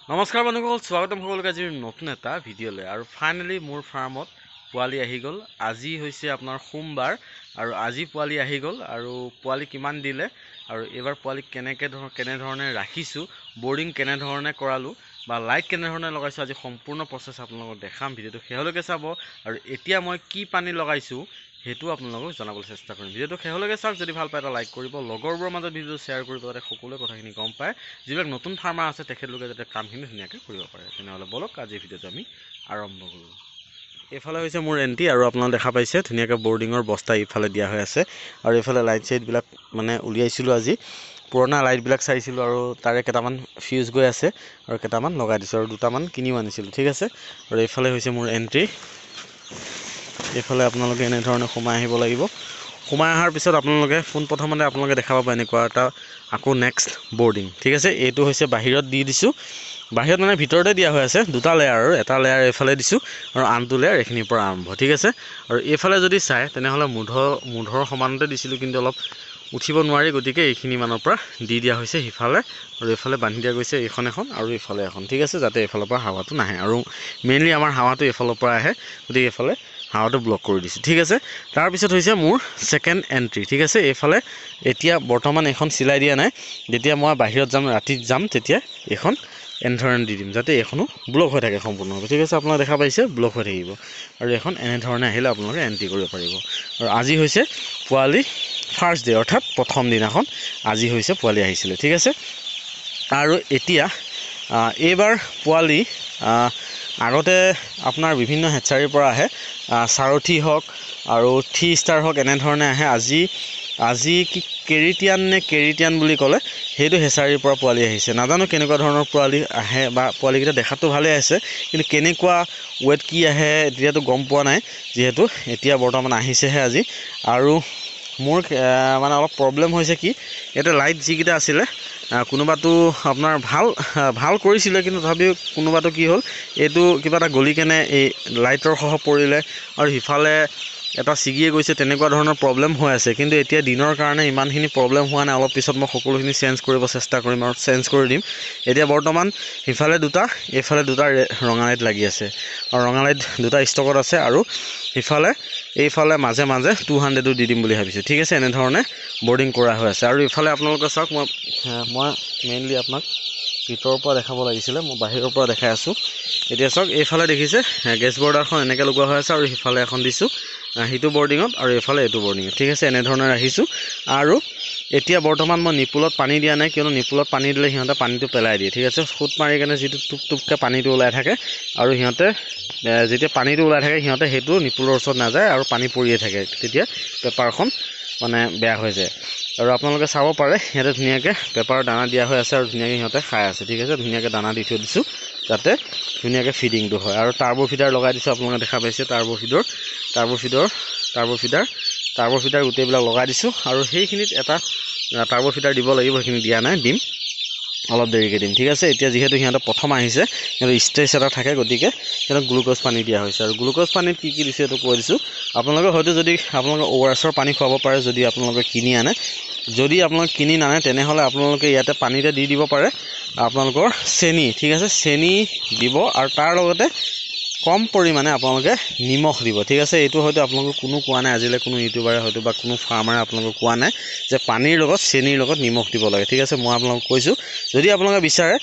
নমস্কাৰ বন্ধুসকল, স্বাগতম সকলোকে আজিৰ নতুন এটা ভিডিঅ'লৈ। আৰু ফাইনেলি মোৰ ফাৰ্মত পোৱালি আহি গ'ল। আজি হৈছে আপোনাৰ সোমবাৰ আৰু আজি পোৱালি আহি গ'ল। আৰু পোৱালি কিমান দিলে আৰু এইবাৰ পোৱালি কেনেধৰণে ৰাখিছোঁ, বৰ্ডিং কেনেধৰণে কৰালোঁ বা লাইট কেনেধৰণে লগাইছোঁ, আজি সম্পূৰ্ণ প্ৰচেছ আপোনালোকক দেখাম। ভিডিঅ'টো শেষলৈকে চাব। আৰু এতিয়া মই কি পানী লগাইছোঁ সেইটো আপোনালোকক জনাবলৈ চেষ্টা কৰিম। ভিডিঅ'টো শেষলৈকে চাওক। যদি ভাল পায় এটা লাইক কৰিব, লগৰবোৰৰ মাজত ভিডিঅ'টো শ্বেয়াৰ কৰিব, যাতে সকলোৱে কথাখিনি গম পায়। যিবিলাক নতুন ফাৰ্মাৰ আছে তেখেতলোকে যাতে কামখিনি ধুনীয়াকৈ কৰিব পাৰে। তেনেহ'লে বলক আজিৰ ভিডিঅ'টো আমি আৰম্ভ কৰোঁ। এইফালে হৈছে মোৰ এণ্ট্ৰি আৰু আপোনালোকে দেখা পাইছে ধুনীয়াকৈ বৰ্ডিঙৰ বস্তা ইফালে দিয়া হৈ আছে। আৰু এইফালে লাইট চাইটবিলাক মানে উলিয়াইছিলোঁ আজি, পুৰণা লাইটবিলাক চাইছিলোঁ আৰু তাৰে কেইটামান ফিউজ গৈ আছে আৰু কেইটামান লগাই দিছোঁ আৰু দুটামান কিনিও আনিছিলোঁ। ঠিক আছে, আৰু এইফালে হৈছে মোৰ এণ্ট্ৰি। এইফালে আপোনালোকে এনেধৰণে সোমাই আহিব লাগিব। সোমাই অহাৰ পিছত আপোনালোকে পোনপ্ৰথমতে আপোনালোকে দেখা পাব এনেকুৱা এটা আকৌ নেক্সট বৰ্ডিং। ঠিক আছে, এইটো হৈছে বাহিৰত দি দিছোঁ। বাহিৰত মানে ভিতৰতে দিয়া হৈ আছে, দুটা লেয়াৰ, আৰু এটা লেয়াৰ এইফালে দিছোঁ আৰু আনটো লেয়াৰ এইখিনিৰ পৰা আৰম্ভ। ঠিক আছে, আৰু এইফালে যদি চাই তেনেহ'লে মূধৰ সমানতে দিছিলোঁ, কিন্তু অলপ উঠিব নোৱাৰি, গতিকে এইখিনি মানৰ পৰা দি দিয়া হৈছে সিফালে। আৰু এইফালে বান্ধি দিয়া গৈছে এইখন এখন আৰু এইফালে এখন। ঠিক আছে, যাতে এইফালৰ পৰা হাৱাটো নাহে, আৰু মেইনলি আমাৰ হাৱাটো এইফালৰ পৰা আহে, গতিকে এইফালে হাৱাটো ব্লক কৰি দিছোঁ। ঠিক আছে, তাৰপিছত হৈছে মোৰ ছেকেণ্ড এণ্ট্ৰি। ঠিক আছে, এইফালে এতিয়া বৰ্তমান এইখন চিলাই দিয়া নাই। যেতিয়া মই বাহিৰত যাম, ৰাতিত যাম, তেতিয়া এইখন এনেধৰণে দি দিম, যাতে এইখনো ব্লক হৈ থাকে সম্পূৰ্ণভাৱে। ঠিক আছে, আপোনালোকে দেখা পাইছে ব্লক হৈ থাকিব। আৰু এখন এনেধৰণে আহিলে আপোনালোকে এণ্ট্ৰি কৰিব পাৰিব। আৰু আজি হৈছে পোৱালি ফাৰ্ষ্ট ডে, অৰ্থাৎ প্ৰথম দিনাখন আজি হৈছে পোৱালি আহিছিলে। ঠিক আছে, আৰু এতিয়া এইবাৰ পোৱালি আগতে আপোনাৰ বিভিন্ন হেচাৰীৰ পৰা আহে, সাৰথি হওক আৰু 3 ষ্টাৰ হওক, এনেধৰণে আহে। আজি কি কেৰিটিয়ান বুলি ক'লে, সেইটো হেচাৰীৰ পৰা পোৱালি আহিছে। নাজানো কেনেকুৱা ধৰণৰ পোৱালি আহে, বা পোৱালিকেইটা দেখাততো ভালেই আছে, কিন্তু কেনেকুৱা ৱেট কি আহে এতিয়াতো গম পোৱা নাই, যিহেতু এতিয়া বৰ্তমান আহিছেহে আজি। আৰু মোৰ মানে অলপ প্ৰব্লেম হৈছে কি, ইয়াতে লাইট যিকেইটা আছিলে কোনোবাটো আপোনাৰ ভাল কৰিছিলে, কিন্তু তথাপিও কোনোবাটো কি হ'ল, এইটো কিবা এটা গলি কেনে এই লাইটৰ সহ পৰিলে আৰু সিফালে এটা ছিগিয়ে গৈছে, তেনেকুৱা ধৰণৰ প্ৰব্লেম হৈ আছে। কিন্তু এতিয়া দিনৰ কাৰণে ইমানখিনি প্ৰব্লেম হোৱা নাই। অলপ পিছত মই সকলোখিনি চেঞ্জ কৰিব চেষ্টা কৰিম আৰু চেঞ্জ কৰি দিম। এতিয়া বৰ্তমান সিফালে দুটা, এইফালে দুটা ৰঙা লাইট লাগি আছে, আৰু ৰঙা লাইট দুটা ষ্টকত আছে। আৰু এইফালে মাজে মাজে 200ও দি দিম বুলি ভাবিছোঁ। ঠিক আছে, এনেধৰণে বৰ্ডিং কৰা হৈ আছে। আৰু ইফালে আপোনালোকে চাওক, মই মেইনলি আপোনাক ভিতৰৰ পৰা দেখাব লাগিছিলে, মই বাহিৰৰ পৰা দেখাই আছোঁ। এতিয়া চাওক, এইফালে দেখিছে গেছ বৰ্ডাৰখন এনেকৈ লগোৱা হৈ আছে, আৰু সিফালে এখন দিছোঁ সিটো বৰ্ডিঙত, আৰু এইফালে এইটো বৰ্ডিঙত। ঠিক আছে, এনেধৰণে ৰাখিছোঁ। আৰু এতিয়া বৰ্তমান মই নিপুলত পানী দিয়া নাই, কিয়নো নিপুলত পানী দিলে সিহঁতে পানীটো পেলাই দিয়ে। ঠিক আছে, ফুট মাৰি কেনে যিটো টোপকৈ পানীটো ওলাই থাকে, আৰু সিহঁতে যেতিয়া পানীটো ওলাই থাকে, সিহঁতে সেইটো নিপুলৰ ওচৰত নাযায় আৰু পানী পৰিয়ে থাকে, তেতিয়া পেপাৰখন মানে বেয়া হৈ যায়। আৰু আপোনালোকে চাব পাৰে, সিহঁতে ধুনীয়াকৈ পেপাৰৰ দানা দিয়া হৈ আছে, আৰু ধুনীয়াকৈ সিহঁতে খাই আছে। ঠিক আছে, ধুনীয়াকৈ দানা দি থৈ দিছোঁ, যাতে ধুনীয়াকৈ ফিডিংটো হয়। আৰু টাৰ্বো ফিডাৰ লগাই দিছোঁ, আপোনালোকে দেখা পাইছে টাৰ্বো ফিডাৰ গোটেইবিলাক লগাই দিছোঁ। আৰু সেইখিনিত এটা টাৰ্বো ফিডাৰ দিব লাগিব, সেইখিনি দিয়া নাই, দিম অলপ দেৰিকৈ দিম। ঠিক আছে, এতিয়া যিহেতু সিহঁতে প্ৰথম আহিছে, সিহঁতৰ ষ্ট্ৰেছ এটা থাকে, গতিকে সিহঁতক গ্লুক'জ পানী দিয়া হৈছে। আৰু গ্লুক'জ পানীত কি কি দিছে এইটো কৈ দিছোঁ। আপোনালোকে হয়তো যদি আপোনালোকে ORSৰ পানী খুৱাব পাৰে, যদি আপোনালোকে কিনি আনে। যদি আপোনালোকে কিনি নানে, তেনেহ'লে আপোনালোকে ইয়াতে পানীতে দি দিব পাৰে আপোনালোকৰ চেনি। ঠিক আছে, চেনি দিব, আৰু তাৰ লগতে কম পৰিমাণে আপোনালোকে নিমখ দিব। ঠিক আছে, এইটো হয়তো আপোনালোকক কোনো কোৱা নাই আজিলৈ, কোনো ইউটিউবাৰে হয়তো বা কোনো ফাৰ্মাৰে আপোনালোকক কোৱা নাই যে পানীৰ লগত চেনিৰ লগত নিমখ দিব লাগে। ঠিক আছে, মই আপোনালোকক কৈছোঁ, যদি আপোনালোকে বিচাৰে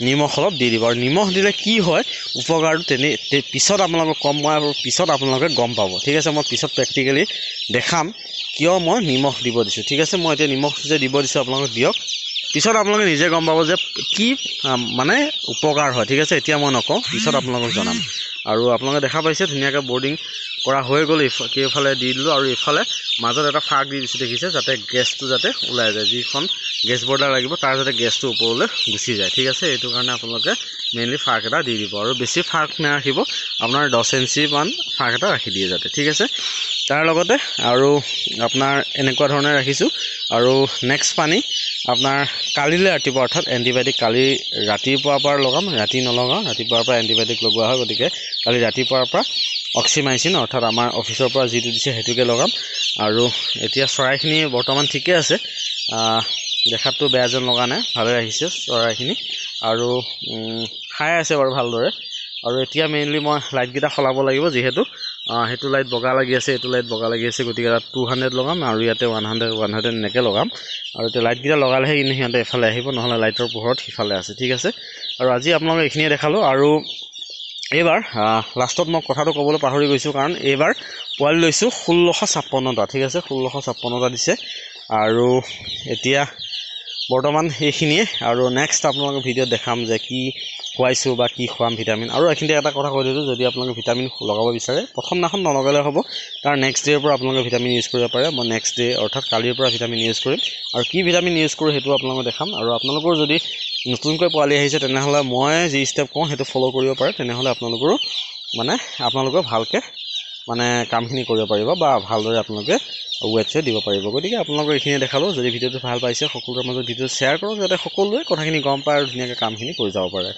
নিমখ অলপ দি দিব। আৰু নিমখ দিলে কি হয় উপকাৰটো, পিছত আপোনালোকক কম, মই আৰু পিছত আপোনালোকে গম পাব। ঠিক আছে, মই পিছত প্ৰেক্টিকেলি দেখাম কিয় মই নিমখ দিব দিছোঁ। ঠিক আছে, মই এতিয়া নিমখ যে দিব দিছোঁ আপোনালোকে দিয়ক, পিছত আপোনালোকে নিজে গম পাব যে কি মানে উপকাৰ হয়। ঠিক আছে, এতিয়া মই নকওঁ, পিছত আপোনালোকক জনাম। আৰু আপোনালোকে দেখা পাইছে ধুনীয়াকৈ বৰ্ডিং কৰা হৈ গ'ল। কেইফালে দি দিলোঁ, আৰু এইফালে মাজত এটা ফাঁক দি দিছোঁ, দেখিছে, যাতে গেছটো যাতে ওলাই যায়, যিখন গেছ বৰ্ডাৰ লাগিব তাৰ যাতে গেছটো ওপৰলৈ গুচি যায়। ঠিক আছে, এইটো কাৰণে আপোনালোকে মেইনলি ফাঁক এটা দি দিব, আৰু বেছি ফাঁক নাৰাখিব, আপোনাৰ 10 ইঞ্চিমান ফাঁক এটা ৰাখি দিয়ে যাতে। ঠিক আছে, তাৰ লগতে আৰু আপোনাৰ এনেকুৱা ধৰণে ৰাখিছোঁ। আৰু নেক্সট পানী আপোনাৰ কালিলৈ ৰাতিপুৱা, অৰ্থাৎ এণ্টিবায়'টিক কালি ৰাতিপুৱাৰ পৰা লগাম, ৰাতি নলগাওঁ, ৰাতিপুৱাৰ পৰা এণ্টিবায়'টিক লগোৱা হয়, গতিকে কালি ৰাতিপুৱাৰ পৰা অক্সিমাইচিন, অৰ্থাৎ আমাৰ অফিচৰ পৰা যিটো দিছে সেইটোকে লগাম। আৰু এতিয়া চৰাইখিনি বৰ্তমান ঠিকে আছে, দেখাততো বেয়া যেন লগা নাই, ভালে আহিছে চৰাইখিনি। আৰু খাই আছে বাৰু ভালদৰে। আৰু এতিয়া মেইনলি মই লাইটকেইটা সলাব লাগিব, যিহেতু সেইটো লাইট বগা লাগি আছে, এইটো লাইট বগা লাগি আছে, গতিকে তাত 200 লগাম আৰু ইয়াতে 100 এনেকৈ লগাম। আৰু এতিয়া লাইটকেইটা লগালেহে কিন্তু সিহঁতে এফালে আহিব, নহ'লে লাইটৰ পোহৰত সিফালে আছে, ঠিক আছে। আৰু আজি আপোনালোকক এইখিনিয়ে দেখালোঁ। আৰু এইবাৰ লাষ্টত মই কথাটো ক'বলৈ পাহৰি গৈছোঁ, কাৰণ এইবাৰ পোৱালি লৈছোঁ 1656টা, ঠিক আছে, 1656টা দিছে। আৰু এতিয়া বৰ্তমান এইখিনিয়ে, আৰু নেক্সট আপোনালোকক ভিডিঅ'ত দেখাম যে কি খুৱাইছোঁ বা কি খুৱাম ভিটামিন। আৰু এইখিনিতে এটা কথা কৈ দিছোঁ, যদি আপোনালোকে ভিটামিন লগাব বিচাৰে প্ৰথম দিনাখন নলগালে হ'ব, তাৰ নেক্সট ডে'ৰ পৰা আপোনালোকে ভিটামিন ইউজ কৰিব পাৰে। মই নেক্সট ডে' অৰ্থাৎ কালিৰ পৰা ভিটামিন ইউজ কৰিম, আৰু কি ভিটামিন ইউজ কৰোঁ সেইটো আপোনালোকক দেখাম। আৰু আপোনালোকৰ যদি নতুনকৈ পোৱালি আহিছে তেনেহ'লে মই যি ষ্টেপ কওঁ সেইটো ফ'ল' কৰিব পাৰে, তেনেহ'লে আপোনালোকৰো আপোনালোকে ভালকৈ কামখিনি কৰিব পাৰিব, বা ভালদৰে আপোনালোকে ৱেটছে দিব পাৰিব। গতিকে আপোনালোকৰ এইখিনিয়ে দেখালোঁ। যদি ভিডিঅ'টো ভাল পাইছে সকলোৰে মাজত ভিডিঅ'টো শ্বেয়াৰ কৰক, যাতে সকলোৱে কথাখিনি গম পায় আৰু ধুনীয়াকৈ কামখিনি কৰি যাব পাৰে।